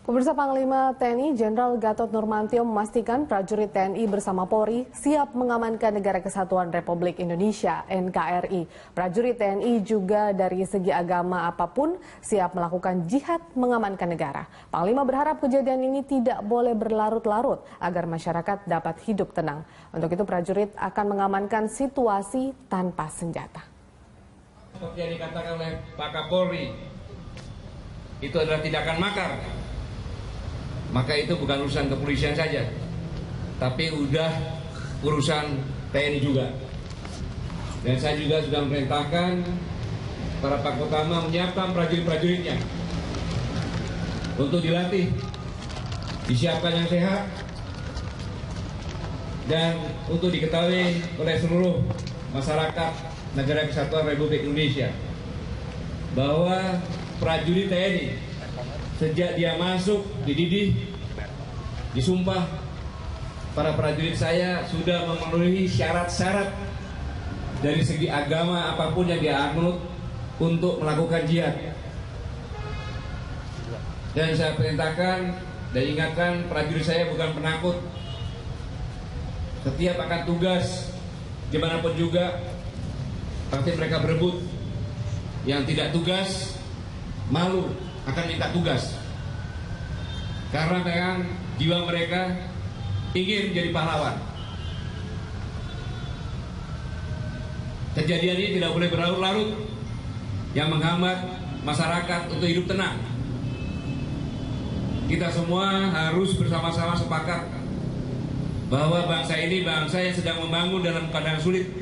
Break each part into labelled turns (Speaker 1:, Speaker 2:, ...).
Speaker 1: Pemirsa, Panglima TNI Jenderal Gatot Nurmantio memastikan prajurit TNI bersama Polri siap mengamankan Negara Kesatuan Republik Indonesia (NKRI). Prajurit TNI juga dari segi agama apapun siap melakukan jihad mengamankan negara. Panglima berharap kejadian ini tidak boleh berlarut-larut agar masyarakat dapat hidup tenang. Untuk itu prajurit akan mengamankan situasi tanpa senjata.
Speaker 2: Seperti yang dikatakan oleh Pak Kapolri, itu adalah tindakan makar. Maka itu bukan urusan kepolisian saja, tapi udah urusan TNI juga. Dan saya juga sudah memerintahkan para Pakotama menyiapkan prajurit-prajuritnya untuk dilatih, disiapkan yang sehat, dan untuk diketahui oleh seluruh masyarakat Negara Kesatuan Republik Indonesia bahwa prajurit TNI sejak dia masuk, dididih, disumpah, para prajurit saya sudah memenuhi syarat-syarat dari segi agama apapun yang dia anut untuk melakukan jihad. Dan saya perintahkan dan ingatkan prajurit saya bukan penakut. Setiap akan tugas dimanapun juga pasti mereka berebut. Yang tidak tugas malu akan minta tugas, karena memang jiwa mereka ingin menjadi pahlawan. Kejadian ini tidak boleh berlarut-larut yang menghambat masyarakat untuk hidup tenang. Kita semua harus bersama-sama sepakat bahwa bangsa ini bangsa yang sedang membangun dalam keadaan sulit.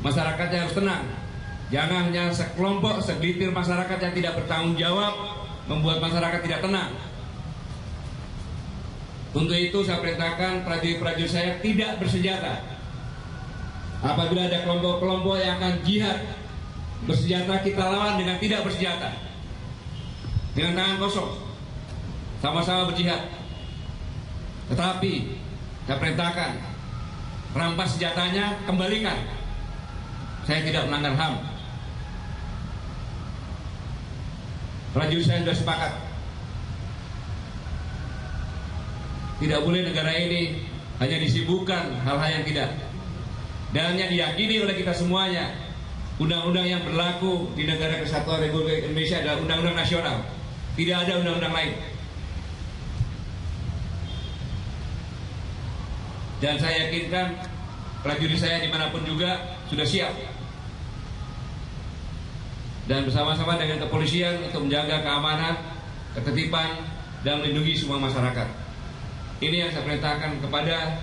Speaker 2: Masyarakatnya harus tenang. Jangan hanya sekelompok, segelintir masyarakat yang tidak bertanggung jawab membuat masyarakat tidak tenang. Untuk itu saya perintahkan prajurit-prajurit saya tidak bersenjata. Apabila ada kelompok-kelompok yang akan jihad bersenjata, kita lawan dengan tidak bersenjata, dengan tangan kosong, sama-sama berjihad. Tetapi saya perintahkan rampas senjatanya, kembalikan. Saya tidak melanggar HAM. Prajurit saya sudah sepakat. Tidak boleh negara ini hanya disibukkan hal-hal yang tidak. Dan yang diyakini oleh kita semuanya, undang-undang yang berlaku di Negara Kesatuan Republik Indonesia adalah undang-undang nasional. Tidak ada undang-undang lain. Dan saya yakinkan prajurit saya dimanapun juga sudah siap. Dan bersama-sama dengan kepolisian untuk menjaga keamanan, ketertiban, dan melindungi semua masyarakat. Ini yang saya perintahkan kepada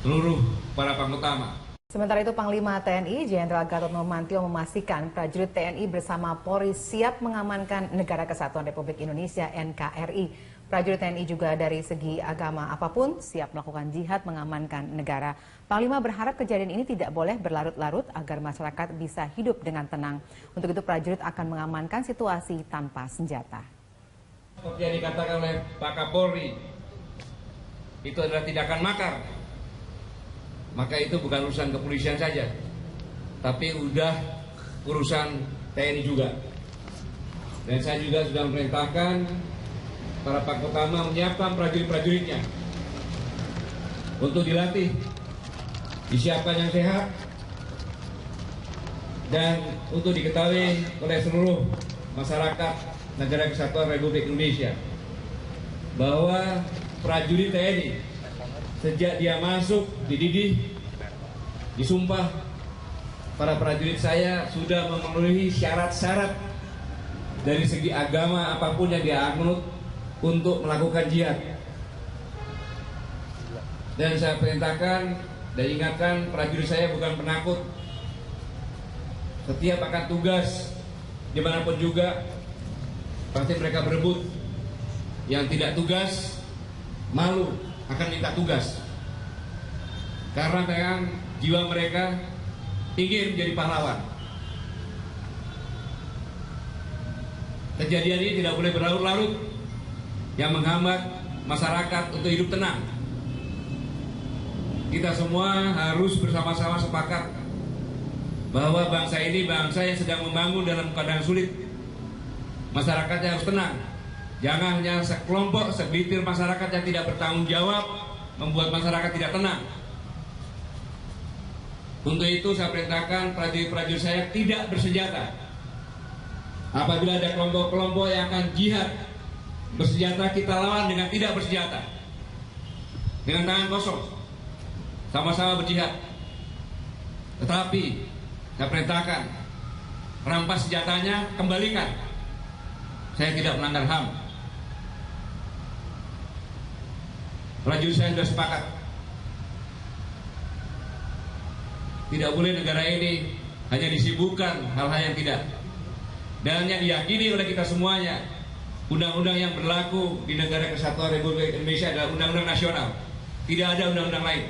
Speaker 2: seluruh para Panglima.
Speaker 3: Sementara itu Panglima TNI Jenderal Gatot Nurmantio memastikan prajurit TNI bersama Polri siap mengamankan Negara Kesatuan Republik Indonesia (NKRI). Prajurit TNI juga dari segi agama apapun siap melakukan jihad mengamankan negara. Panglima berharap kejadian ini tidak boleh berlarut-larut agar masyarakat bisa hidup dengan tenang. Untuk itu prajurit akan mengamankan situasi tanpa senjata.
Speaker 2: Seperti yang dikatakan oleh Pak Kapolri, itu adalah tindakan makar. Maka itu bukan urusan kepolisian saja, tapi udah urusan TNI juga. Dan saya juga sudah memerintahkan para Pakotama menyiapkan prajurit-prajuritnya untuk dilatih, disiapkan yang sehat, dan untuk diketahui oleh seluruh masyarakat Negara Kesatuan Republik Indonesia bahwa prajurit TNI sejak dia masuk, dididih, disumpah, para prajurit saya sudah memenuhi syarat-syarat dari segi agama apapun yang dia anut untuk melakukan jihad. Dan saya perintahkan dan ingatkan prajurit saya bukan penakut. Setiap akan tugas dimanapun juga pasti mereka berebut. Yang tidak tugas malu akan minta tugas, karena memang jiwa mereka ingin menjadi pahlawan. Kejadian ini tidak boleh berlarut-larut yang menghambat masyarakat untuk hidup tenang. Kita semua harus bersama-sama sepakat bahwa bangsa ini bangsa yang sedang membangun dalam keadaan sulit. Masyarakatnya harus tenang. Jangan hanya sekelompok, segelintir masyarakat yang tidak bertanggung jawab membuat masyarakat tidak tenang. Untuk itu saya perintahkan prajurit-prajurit saya tidak bersenjata. Apabila ada kelompok-kelompok yang akan jihad bersenjata, kita lawan dengan tidak bersenjata, dengan tangan kosong, sama-sama berjihad. Tetapi saya perintahkan, rampas senjatanya, kembalikan. Saya tidak melanggar HAM. Prajurit saya sudah sepakat. Tidak boleh negara ini hanya disibukkan hal-hal yang tidak. Dan yang diyakini oleh kita semuanya, undang-undang yang berlaku di Negara Kesatuan Republik Indonesia adalah undang-undang nasional. Tidak ada undang-undang lain.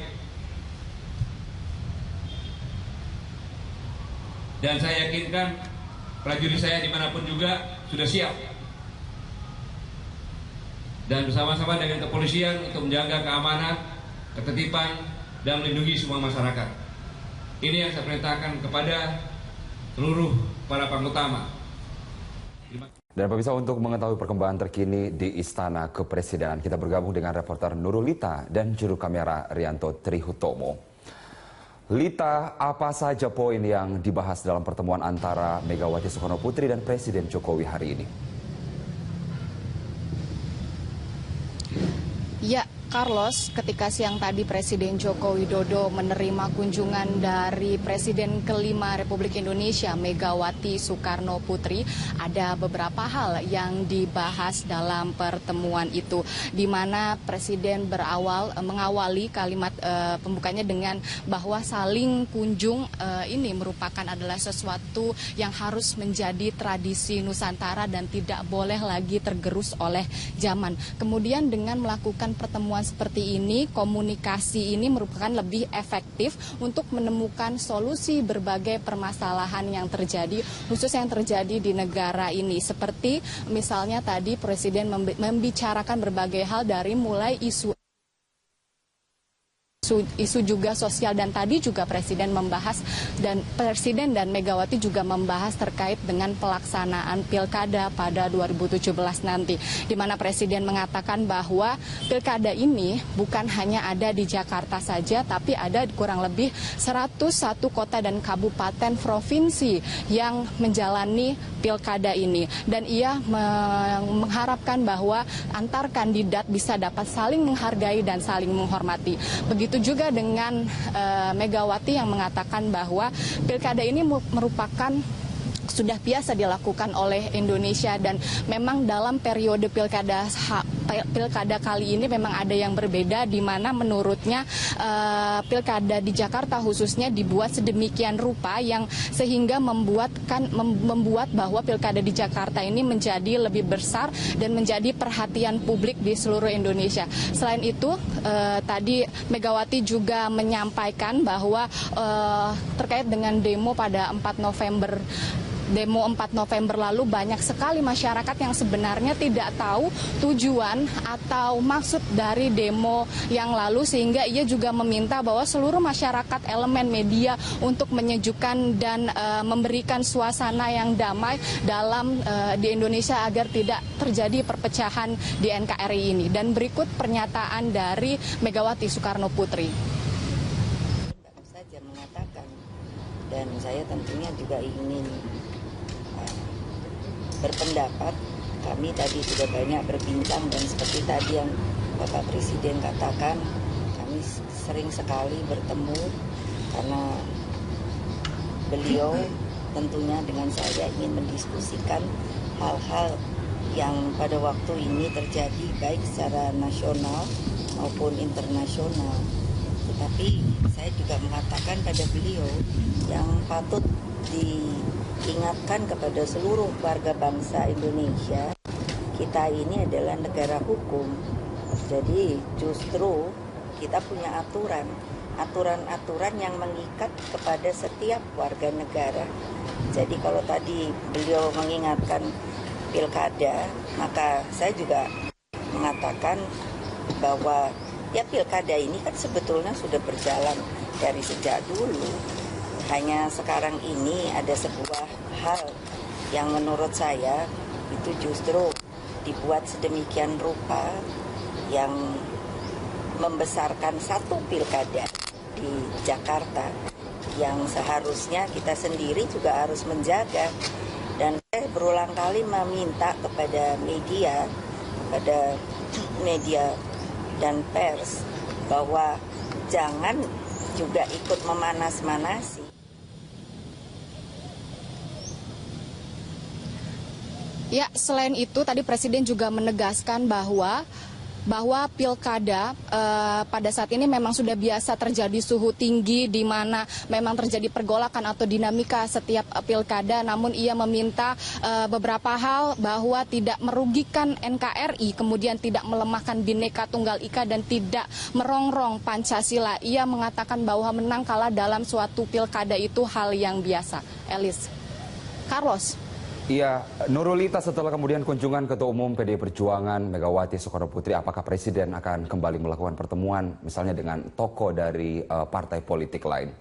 Speaker 2: Dan saya yakinkan prajurit saya dimanapun juga sudah siap. Dan bersama-sama dengan kepolisian untuk menjaga keamanan, ketertiban, dan melindungi semua masyarakat. Ini yang saya perintahkan kepada seluruh para pangutama.
Speaker 4: Dan pemirsa, untuk mengetahui perkembangan terkini di Istana Kepresidenan, kita bergabung dengan reporter Nurul Lita dan juru kamera Rianto Trihutomo. Lita, apa saja poin yang dibahas dalam pertemuan antara Megawati Soekarno Putri dan Presiden Jokowi hari ini?
Speaker 5: Ya, Carlos, ketika siang tadi Presiden Joko Widodo menerima kunjungan dari Presiden kelima Republik Indonesia, Megawati Soekarno Putri, ada beberapa hal yang dibahas dalam pertemuan itu, di mana Presiden mengawali kalimat pembukanya dengan bahwa saling kunjung ini merupakan adalah sesuatu yang harus menjadi tradisi Nusantara dan tidak boleh lagi tergerus oleh zaman. Kemudian dengan melakukan pertemuan seperti ini, komunikasi ini merupakan lebih efektif untuk menemukan solusi berbagai permasalahan yang terjadi, khusus yang terjadi di negara ini. Seperti misalnya tadi Presiden membicarakan berbagai hal dari mulai isu juga sosial, dan tadi juga Presiden dan Megawati juga membahas terkait dengan pelaksanaan pilkada pada 2017 nanti, di mana Presiden mengatakan bahwa pilkada ini bukan hanya ada di Jakarta saja, tapi ada kurang lebih 101 kota dan kabupaten provinsi yang menjalani pilkada ini, dan ia mengharapkan bahwa antar kandidat bisa dapat saling menghargai dan saling menghormati. Begitu juga dengan Megawati yang mengatakan bahwa pilkada ini merupakan sudah biasa dilakukan oleh Indonesia, dan memang dalam periode pilkada kali ini memang ada yang berbeda, di mana menurutnya pilkada di Jakarta khususnya dibuat sedemikian rupa yang sehingga membuat bahwa pilkada di Jakarta ini menjadi lebih besar dan menjadi perhatian publik di seluruh Indonesia. Selain itu tadi Megawati juga menyampaikan bahwa terkait dengan demo pada 4 November lalu, banyak sekali masyarakat yang sebenarnya tidak tahu tujuan atau maksud dari demo yang lalu, sehingga ia juga meminta bahwa seluruh masyarakat, elemen media untuk menyejukkan dan memberikan suasana yang damai di Indonesia agar tidak terjadi perpecahan di NKRI ini. Dan berikut pernyataan dari Megawati Soekarno Putri.
Speaker 6: Baru saja mengatakan, dan saya tentunya juga ingin berpendapat. Kami tadi sudah banyak berbincang, dan seperti tadi yang Bapak Presiden katakan, kami sering sekali bertemu karena beliau tentunya dengan saya ingin mendiskusikan hal-hal yang pada waktu ini terjadi baik secara nasional maupun internasional. Tetapi saya juga mengatakan pada beliau yang patut diingatkan kepada seluruh warga bangsa Indonesia, kita ini adalah negara hukum. Jadi justru kita punya aturan-aturan yang mengikat kepada setiap warga negara. Jadi kalau tadi beliau mengingatkan pilkada, maka saya juga mengatakan bahwa ya pilkada ini kan sebetulnya sudah berjalan dari sejak dulu. Hanya sekarang ini ada sebuah hal yang menurut saya itu justru dibuat sedemikian rupa yang membesarkan satu pilkada di Jakarta yang seharusnya kita sendiri juga harus menjaga. Dan saya berulang kali meminta kepada media dan pers bahwa jangan juga ikut memanas-manasi.
Speaker 5: Ya, selain itu tadi Presiden juga menegaskan bahwa pilkada pada saat ini memang sudah biasa terjadi suhu tinggi di mana memang terjadi pergolakan atau dinamika setiap pilkada, namun ia meminta beberapa hal bahwa tidak merugikan NKRI, kemudian tidak melemahkan Bhinneka Tunggal Ika dan tidak merongrong Pancasila. Ia mengatakan bahwa menang kalah dalam suatu pilkada itu hal yang biasa. Elis. Carlos.
Speaker 4: Iya, Nurulita, setelah kemudian kunjungan Ketua Umum PDI Perjuangan Megawati Soekarno Putri, apakah Presiden akan kembali melakukan pertemuan misalnya dengan tokoh dari partai politik lain?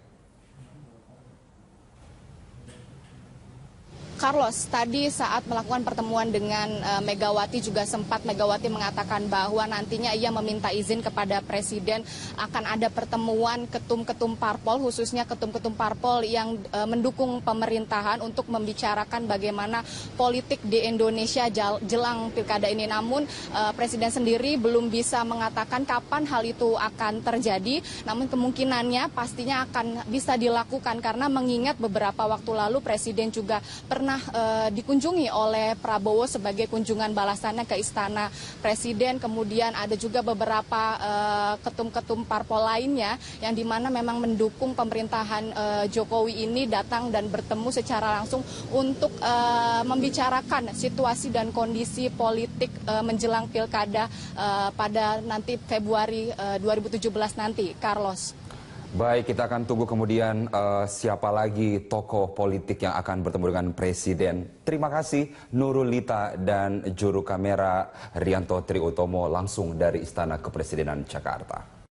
Speaker 5: Carlos, tadi saat melakukan pertemuan dengan Megawati juga sempat Megawati mengatakan bahwa nantinya ia meminta izin kepada Presiden akan ada pertemuan ketum-ketum parpol, khususnya ketum-ketum parpol yang mendukung pemerintahan untuk membicarakan bagaimana politik di Indonesia jelang pilkada ini. Namun Presiden sendiri belum bisa mengatakan kapan hal itu akan terjadi, namun kemungkinannya pastinya akan bisa dilakukan karena mengingat beberapa waktu lalu Presiden juga pernah dikunjungi oleh Prabowo sebagai kunjungan balasannya ke Istana Presiden. Kemudian ada juga beberapa ketum-ketum parpol lainnya yang dimana memang mendukung pemerintahan Jokowi ini datang dan bertemu secara langsung untuk membicarakan situasi dan kondisi politik menjelang pilkada pada nanti Februari 2017 nanti. Carlos.
Speaker 4: Baik, kita akan tunggu kemudian siapa lagi tokoh politik yang akan bertemu dengan Presiden. Terima kasih Nurulita dan juru kamera Rianto Triutomo langsung dari Istana Kepresidenan Jakarta.